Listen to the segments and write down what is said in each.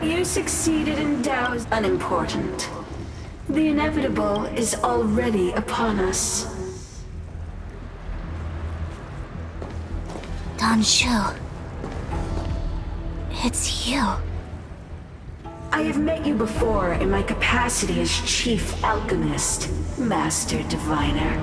You succeeded in Tao's unimportant. The inevitable is already upon us. Danshu. It's you. I have met you before in my capacity as Chief Alchemist, Master Diviner.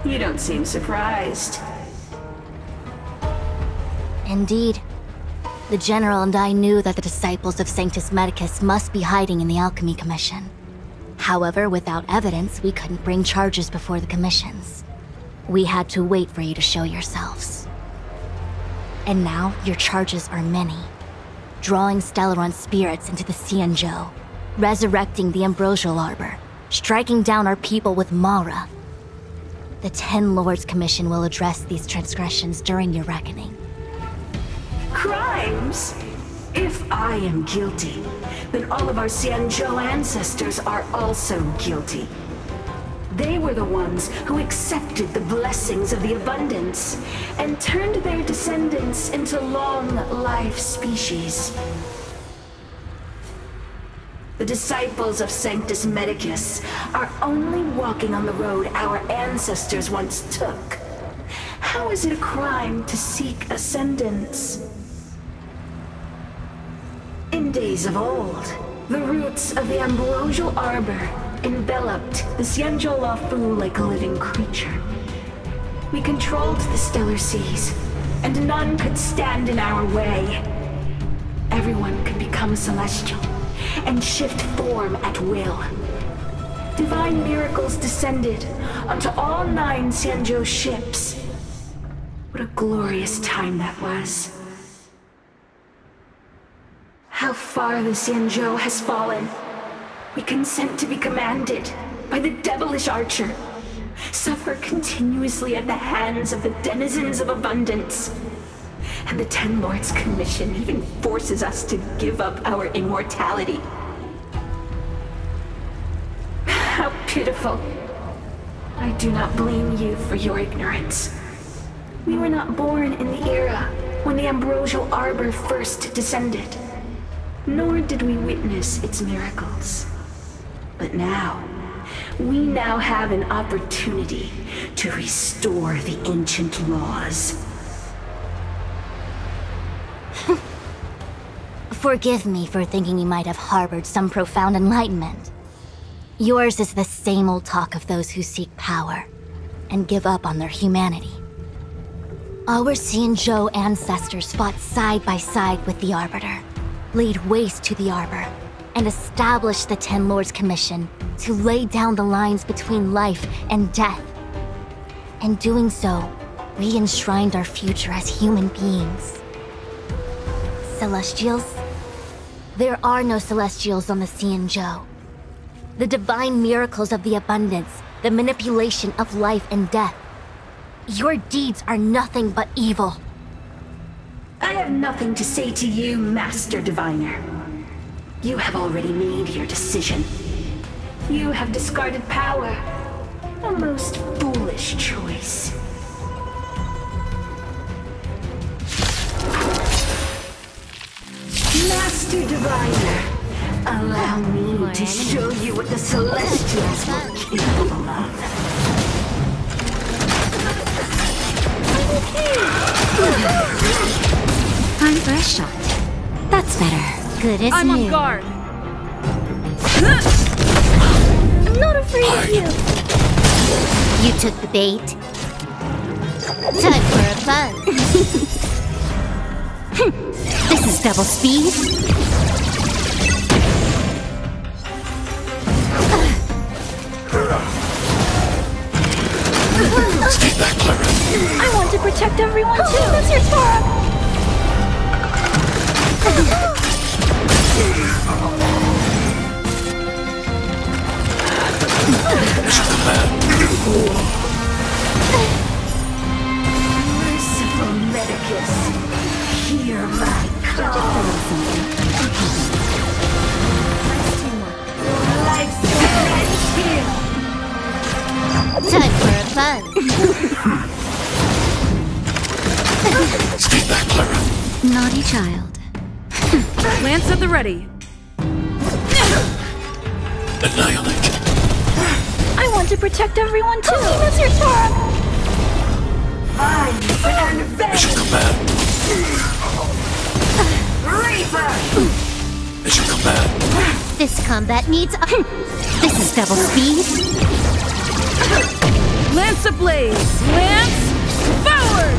You don't seem surprised. Indeed. The General and I knew that the disciples of Sanctus Medicus must be hiding in the Alchemy Commission. However, without evidence, we couldn't bring charges before the commissions. We had to wait for you to show yourselves. And now, your charges are many. Drawing Stellaron spirits into the Xianzhou, resurrecting the Ambrosial Arbor, striking down our people with Mara. The Ten Lords Commission will address these transgressions during your reckoning. Crimes? If I am guilty, then all of our Xianzhou ancestors are also guilty. They were the ones who accepted the blessings of the abundance and turned their descendants into long-life species. The disciples of Sanctus Medicus are only walking on the road our ancestors once took. How is it a crime to seek ascendance? In days of old, the roots of the Ambrosial Arbor enveloped the Xianzhou Luofu like a living creature. We controlled the stellar seas, and none could stand in our way. Everyone could become celestial and shift form at will. Divine miracles descended onto all 9 Xianzhou ships. What a glorious time that was. How far the Xianzhou has fallen. We consent to be commanded by the devilish archer. Suffer continuously at the hands of the denizens of abundance. And the Ten Lords Commission even forces us to give up our immortality. How pitiful. I do not blame you for your ignorance. We were not born in the era when the Ambrosial Arbor first descended. Nor did we witness its miracles. But now, we now have an opportunity to restore the ancient laws. Forgive me for thinking you might have harbored some profound enlightenment. Yours is the same old talk of those who seek power and give up on their humanity. Our Xianzhou ancestors fought side by side with the Arbiter, laid waste to the Arbor, and established the Ten Lords Commission to lay down the lines between life and death. In doing so, we enshrined our future as human beings. Celestials? There are no Celestials on the Xianzhou. The divine miracles of the abundance, the manipulation of life and death. Your deeds are nothing but evil. I have nothing to say to you, Master Diviner. You have already made your decision. You have discarded power. A most foolish choice. Master Diviner, allow me to show you what the Celestials were capable of. Time for a shot. That's better. Good as I'm new. on guard. I'm not afraid of you. You took the bait. Time for a fun. This is double speed. Stay back, Clara. I want to protect everyone too. That's your Torah. Merciful Medicus, hear my call. Life's here. Time for a fun. Stay back, Clara. Naughty child. Lance at the ready. Annihilate. I want to protect everyone too. That's your turn. I'm an Mission command. Reaper! Mission command. This combat needs This is double speed. Lance ablaze. Lance forward.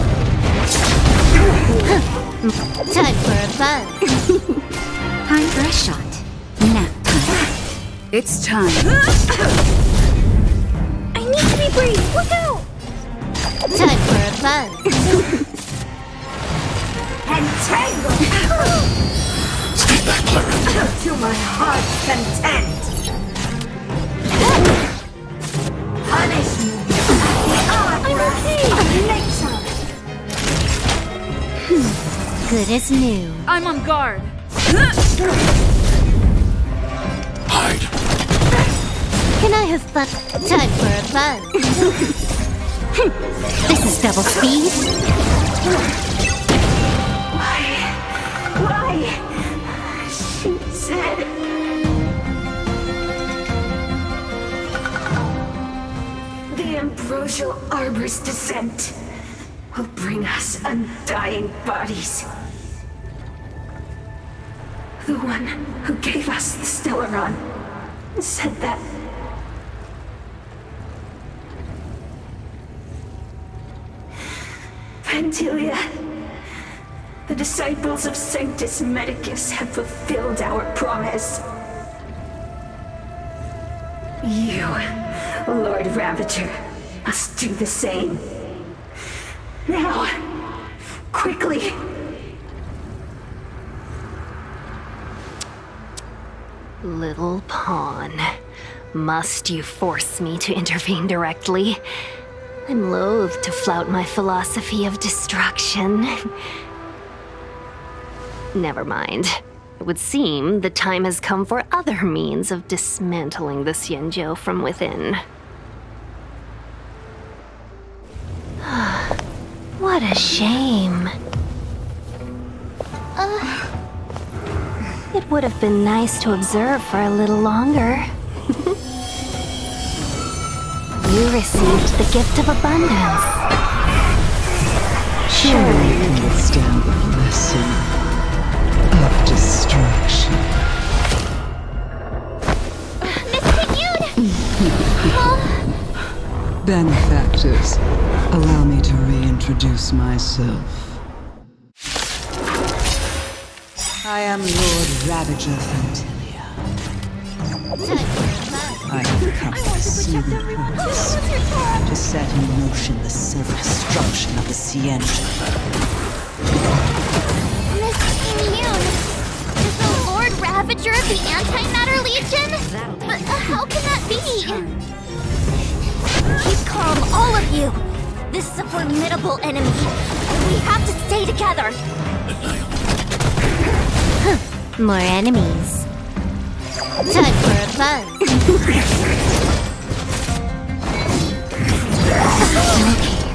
Time for a buzz. Time for a shot. Nap time. It's time. I need to be brave. Look out. Time for a buzz. Entangle! Stay back, Clara. To my heart's content! Punish me! I'm okay. Later! Good as new. I'm on guard. Hide. Can I have fun? Time for a buzz. This is double speed. Why? She said... The ambrosial arbor's descent will bring us undying bodies. The one who gave us the Stellaron said that... Pantilia, the disciples of Sanctus Medicus have fulfilled our promise. You, Lord Ravager, must do the same. Now, quickly. Little pawn, must you force me to intervene directly? I'm loath to flout my philosophy of destruction. Never mind. It would seem the time has come for other means of dismantling the Xianzhou from within. What a shame. It would have been nice to observe for a little longer. You received the gift of abundance. Surely you can withstand the blessing of destruction. Miss TINGYUN! Benefactors, allow me to reintroduce myself. I am Lord Ravager Fantilia. I have come with a single purpose, to set in motion the self-destruction of the Xianzhou. Miss TINGYUN! Is the Lord Ravager of the Antimatter Legion? But how can that be? Keep calm, all of you! This is a formidable enemy. We have to stay together. More enemies. Time for a buzz.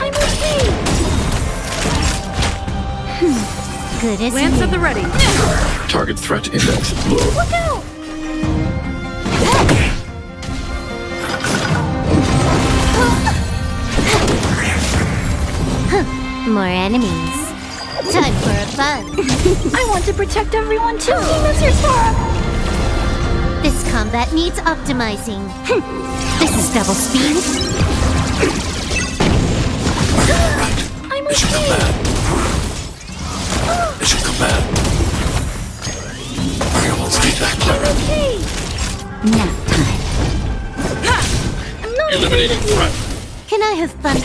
I'm okay. Good as Lance new. at the ready. Target threat index low. Look out. More enemies. Time for a buzz. I want to protect everyone too. That's your turn. This combat needs optimizing. This is double speed. I'm Mission okay. command. Mission command. Everyone stay back, Clara. Okay. Nap time. I'm not Eliminating threat. Can I have fun?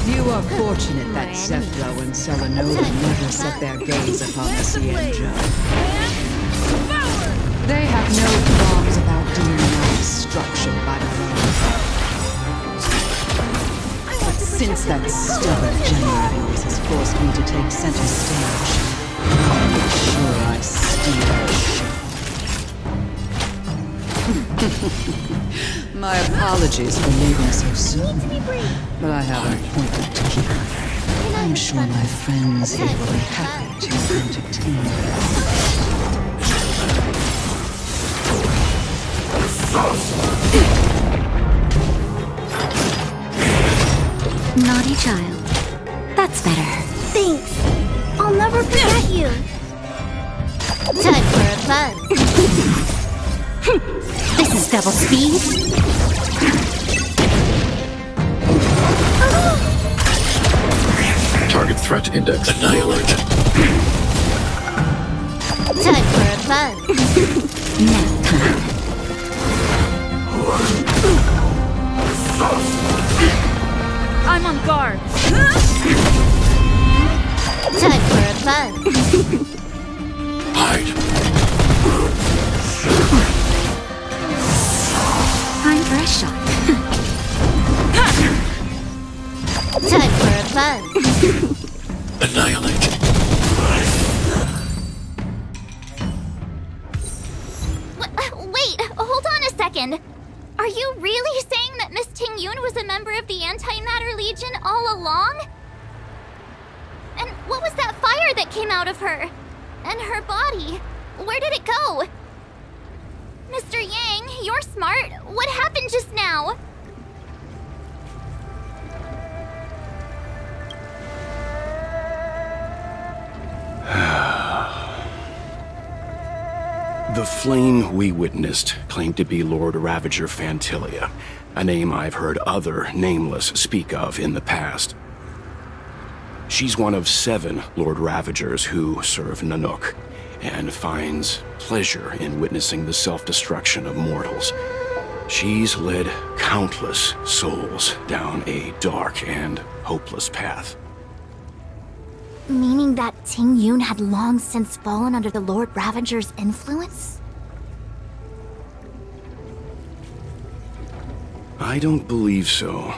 You are fortunate that Zephyr and Selenova never set their gaze upon the Xianzhou. They have no qualms about doing my destruction by their own. But since that stubborn general of yours has forced me to take center stage, I'll make sure I steal the show. My apologies for leaving so soon, but I have an appointment to keep. I'm sure my friends here will be happy to entertain you. child. That's better. Thanks. I'll never forget you. Time for a buzz. This is double speed. Target threat index annihilated. Time for a buzz. Nap time. I'm on guard. Time for a buzz. Hide. Time for a shot. Time for a buzz. Annihilate. Wait, hold on a second. Are you really saying that Miss Tingyun was a member of the Antimatter Legion all along? And what was that fire that came out of her? And her body? Where did it go? Mr. Yang, you're smart. What happened just now? The flame we witnessed claimed to be Lord Ravager Fantilia, a name I've heard other nameless speak of in the past. She's one of 7 Lord Ravagers who serve Nanook, and finds pleasure in witnessing the self-destruction of mortals. She's led countless souls down a dark and hopeless path. Meaning that Tingyun had long since fallen under the Lord Ravager's influence? I don't believe so.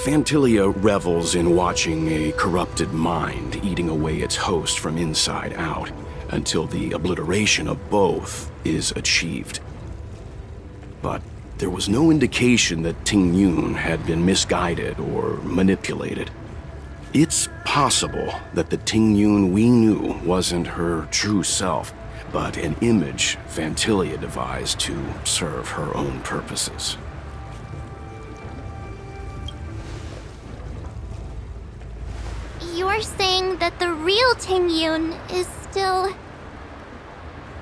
Fantilia revels in watching a corrupted mind eating away its host from inside out, until the obliteration of both is achieved. But there was no indication that Tingyun had been misguided or manipulated. It's possible that the Tingyun we knew wasn't her true self, but an image Fantilia devised to serve her own purposes. You're saying that the real Tingyun is still...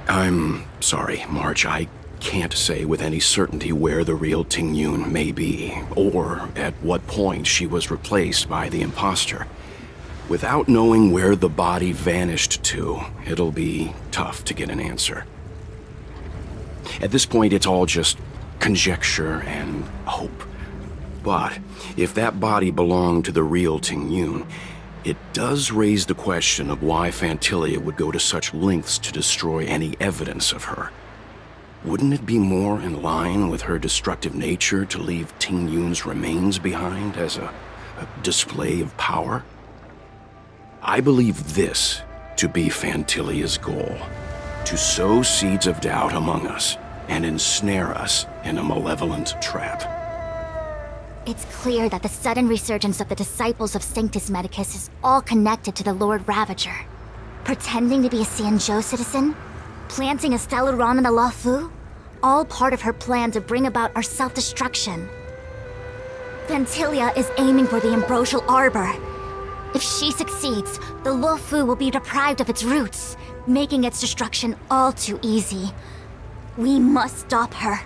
I'm sorry, March. I can't say with any certainty where the real Tingyun may be, or at what point she was replaced by the imposter. Without knowing where the body vanished to, it'll be tough to get an answer. At this point, it's all just conjecture and hope. But if that body belonged to the real Tingyun, it does raise the question of why Fantilia would go to such lengths to destroy any evidence of her. Wouldn't it be more in line with her destructive nature to leave Tingyun's remains behind as a display of power? I believe this to be Fantilia's goal: to sow seeds of doubt among us and ensnare us in a malevolent trap. It's clear that the sudden resurgence of the disciples of Sanctus Medicus is all connected to the Lord Ravager. Pretending to be a Xianzhou citizen, planting a Stellaron in the Luofu, all part of her plan to bring about our self-destruction. Fantilia is aiming for the Ambrosial Arbor. If she succeeds, the Luofu will be deprived of its roots, making its destruction all too easy. We must stop her.